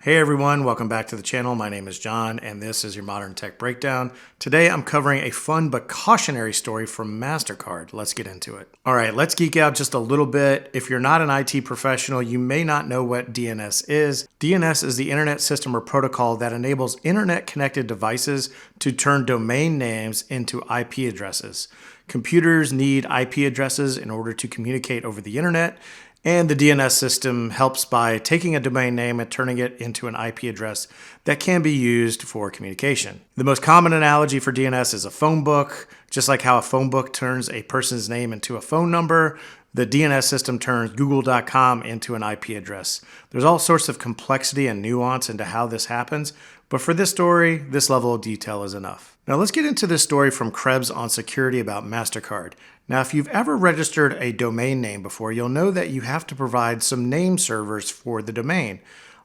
Hey everyone, welcome back to the channel. My name is John and this is your Modern Tech Breakdown. Today I'm covering a fun but cautionary story from Mastercard. Let's get into it. All right, let's geek out just a little bit. If you're not an IT professional, you may not know what DNS is. DNS is the Internet System or Protocol that enables internet-connected devices to turn domain names into IP addresses. Computers need IP addresses in order to communicate over the internet, and the DNS system helps by taking a domain name and turning it into an IP address that can be used for communication. The most common analogy for DNS is a phone book. Just like how a phone book turns a person's name into a phone number, the DNS system turns google.com into an IP address. There's all sorts of complexity and nuance into how this happens, but for this story, this level of detail is enough. Now let's get into this story from Krebs on security about Mastercard. Now, if you've ever registered a domain name before, you'll know that you have to provide some name servers for the domain.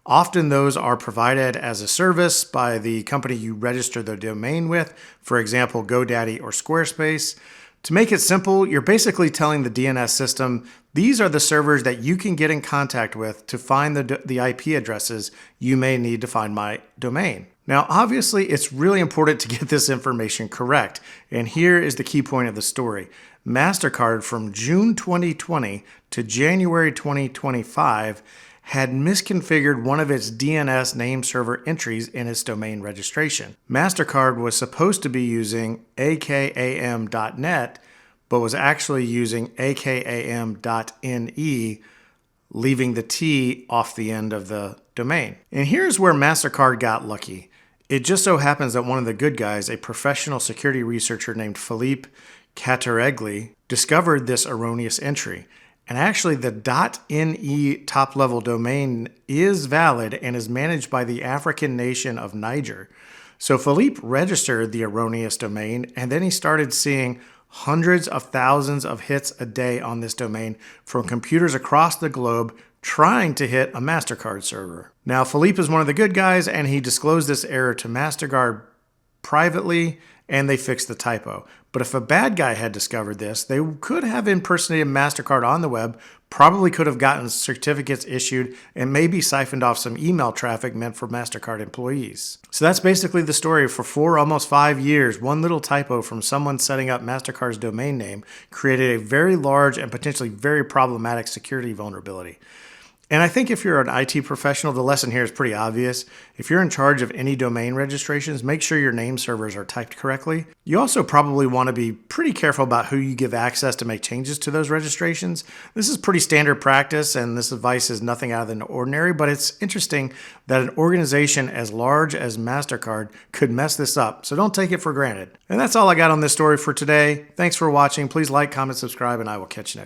Often those are provided as a service by the company you register the domain with, for example, GoDaddy or Squarespace. To make it simple, you're basically telling the DNS system, these are the servers that you can get in contact with to find the IP addresses you may need to find my domain. Now, obviously, it's really important to get this information correct, and here is the key point of the story. Mastercard from June 2020 to January 2025 had misconfigured one of its DNS name server entries in its domain registration. Mastercard was supposed to be using akam.net, but was actually using akam.ne, leaving the T off the end of the domain. And here's where Mastercard got lucky. It just so happens that one of the good guys, a professional security researcher named Philippe Caturegli, discovered this erroneous entry. And actually the .ne top-level domain is valid and is managed by the African nation of Niger. So Philippe registered the erroneous domain, and then he started seeing hundreds of thousands of hits a day on this domain from computers across the globe trying to hit a Mastercard server. Now, Philippe is one of the good guys, and he disclosed this error to Mastercard privately, and they fixed the typo. But if a bad guy had discovered this, they could have impersonated Mastercard on the web, probably could have gotten certificates issued, and maybe siphoned off some email traffic meant for Mastercard employees. So that's basically the story. For almost 5 years, one little typo from someone setting up Mastercard's domain name created a very large and potentially very problematic security vulnerability. And I think if you're an IT professional, the lesson here is pretty obvious. If you're in charge of any domain registrations, make sure your name servers are typed correctly. You also probably want to be pretty careful about who you give access to make changes to those registrations. This is pretty standard practice, and this advice is nothing out of the ordinary, but it's interesting that an organization as large as Mastercard could mess this up, so don't take it for granted. And that's all I got on this story for today. Thanks for watching. Please like, comment, subscribe, and I will catch you next time.